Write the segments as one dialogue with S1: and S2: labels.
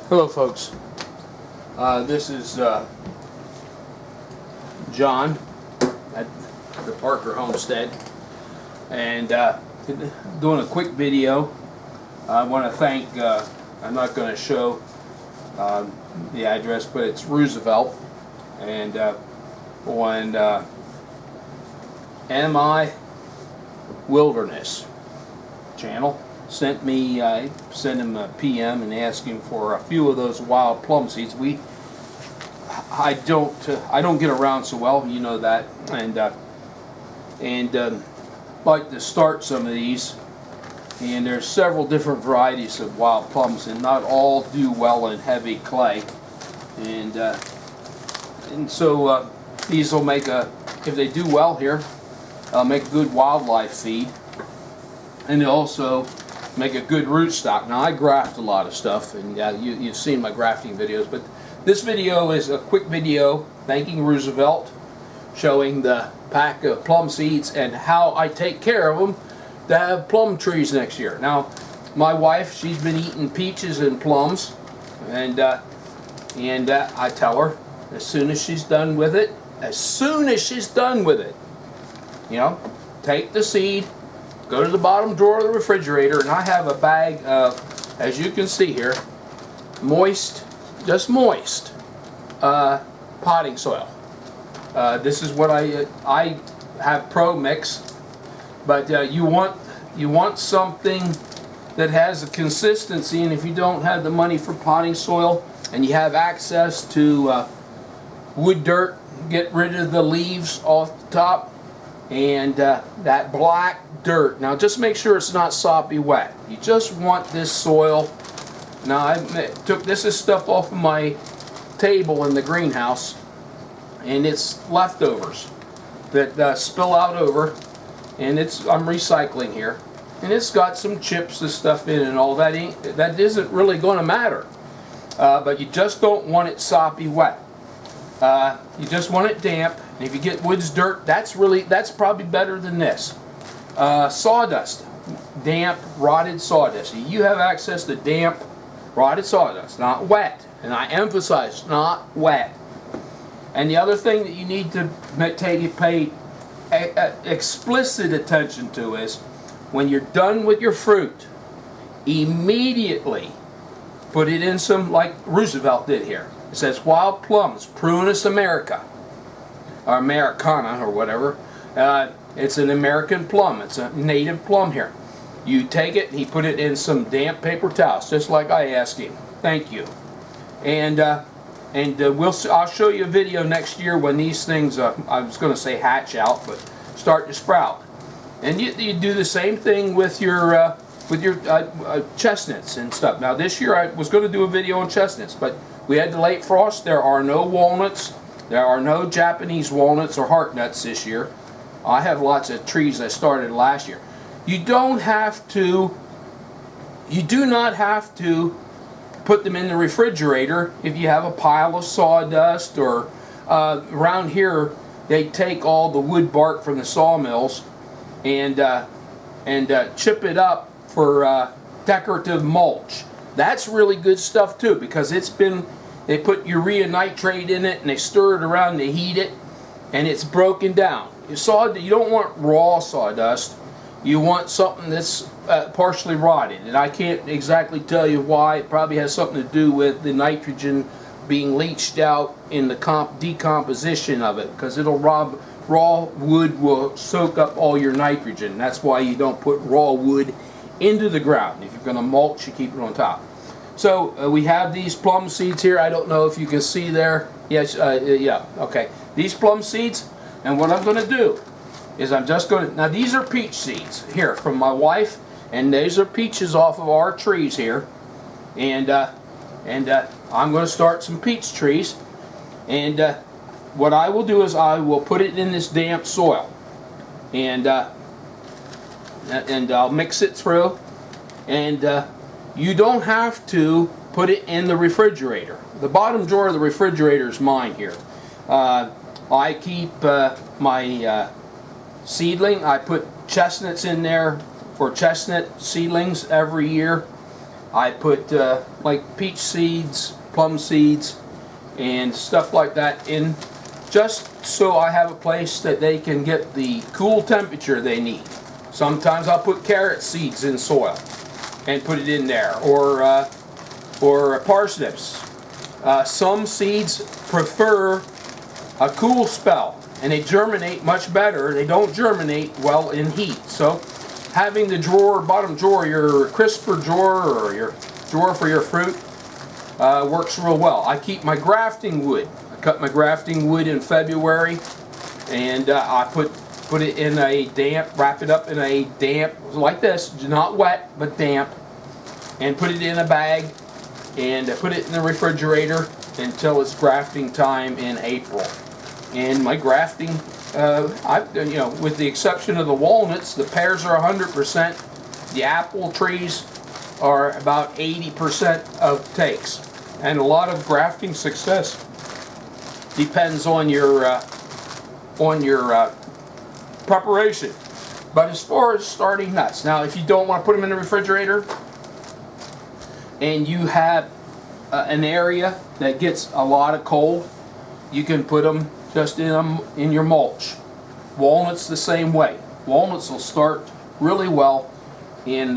S1: Hello folks, this is John at the Parker Homestead, and doing a quick video. I want to thank, I'm not going to show the address, but it's Roosevelt, and on MI Wilderness channel. Sent him a PM and asked him for a few of those wild plum seeds. I don't get around so well, you know that, and like to start some of these. And there's several different varieties of wild plums, and not all do well in heavy clay. And so these will make if they do well here, make a good wildlife feed, and they also make a good rootstock. Now I graft a lot of stuff, and you've seen my grafting videos, but this video is a quick video thanking Roosevelt, showing the pack of plum seeds and how I take care of them to have plum trees next year. Now my wife, she's been eating peaches and plums, and I tell her as soon as she's done with it, you know, take the seed, go to the bottom drawer of the refrigerator, and I have a bag of, as you can see here, just moist potting soil. This is what I have Pro Mix, but you want something that has a consistency. And if you don't have the money for potting soil and you have access to wood dirt, get rid of the leaves off the top, and that black dirt. Now just make sure it's not soppy wet. You just want this soil. Now this is stuff off of my table in the greenhouse, and it's leftovers that spill out over, and I'm recycling here, and it's got some chips and stuff in it, and all that isn't really going to matter, but you just don't want it soppy wet. You just want it damp. And if you get woods dirt, that's probably better than this. Sawdust, damp, rotted sawdust. You have access to damp, rotted sawdust, not wet. And I emphasize, not wet. And the other thing that you need to pay explicit attention to is, when you're done with your fruit, immediately put it in some, like Roosevelt did here. It says wild plums, Prunus america, or Americana, or whatever. It's an American plum. It's a native plum here. You take it and he put it in some damp paper towels, just like I asked him. Thank you. And I'll show you a video next year when these things, I was going to say hatch out, but start to sprout. And you do the same thing with your chestnuts and stuff. Now this year I was going to do a video on chestnuts, but we had the late frost. There are no walnuts. There are no Japanese walnuts or heart nuts this year. I have lots of trees I started last year. You do not have to put them in the refrigerator if you have a pile of sawdust, or around here they take all the wood bark from the sawmills and chip it up for decorative mulch. That's really good stuff too, because they put urea nitrate in it and they stir it around and they heat it, and it's broken down. You don't want raw sawdust. You want something that's partially rotted, and I can't exactly tell you why. It probably has something to do with the nitrogen being leached out in the decomposition of it, because raw wood will soak up all your nitrogen. That's why you don't put raw wood into the ground. If you're going to mulch, you keep it on top. So we have these plum seeds here. I don't know if you can see there. Yes, yeah, okay. These plum seeds, and what I'm going to do is now these are peach seeds here from my wife, and these are peaches off of our trees here, and I'm going to start some peach trees, and what I will do is I will put it in this damp soil, and I'll mix it through, and you don't have to put it in the refrigerator. The bottom drawer of the refrigerator is mine here. I keep my seedling. I put chestnuts in there for chestnut seedlings every year. I put like peach seeds, plum seeds, and stuff like that in, just so I have a place that they can get the cool temperature they need. Sometimes I'll put carrot seeds in soil and put it in there, or parsnips. Some seeds prefer a cool spell, and they germinate much better. They don't germinate well in heat. So having the drawer, bottom drawer, your crisper drawer or your drawer for your fruit works real well. I keep my grafting wood. I cut my grafting wood in February, and I put it in a damp, wrap it up in a damp, like this, not wet, but damp, and put it in a bag, and put it in the refrigerator until it's grafting time in April. And my grafting, with the exception of the walnuts, the pears are 100%. The apple trees are about 80% of takes. And a lot of grafting success depends on your preparation. But as far as starting nuts, now if you don't want to put them in the refrigerator, and you have an area that gets a lot of cold, you can put them just in your mulch. Walnuts the same way. Walnuts will start really well in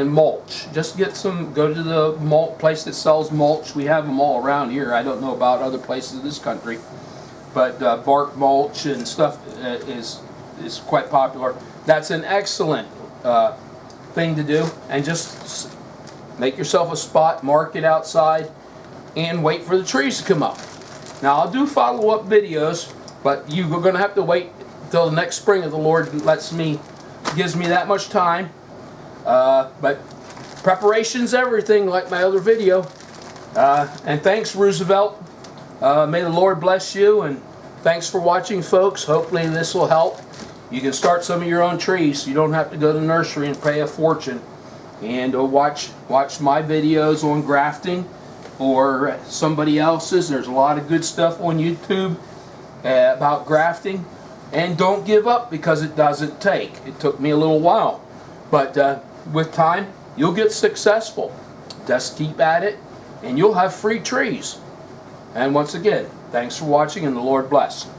S1: mulch. Just get some. Go to the mulch place that sells mulch. We have them all around here. I don't know about other places in this country, but bark mulch and stuff is quite popular. That's an excellent thing to do, and just make yourself a spot, mark it outside, and wait for the trees to come up. Now I'll do follow-up videos, but you're going to have to wait until the next spring if the Lord gives me that much time. But preparation's everything, like my other video. And thanks, Roosevelt. May the Lord bless you, and thanks for watching, folks. Hopefully this will help. You can start some of your own trees. You don't have to go to the nursery and pay a fortune. And watch my videos on grafting or somebody else's. There's a lot of good stuff on YouTube about grafting. And don't give up, because it doesn't take. It took me a little while. But with time, you'll get successful. Just keep at it, and you'll have free trees. And once again, thanks for watching, and the Lord bless.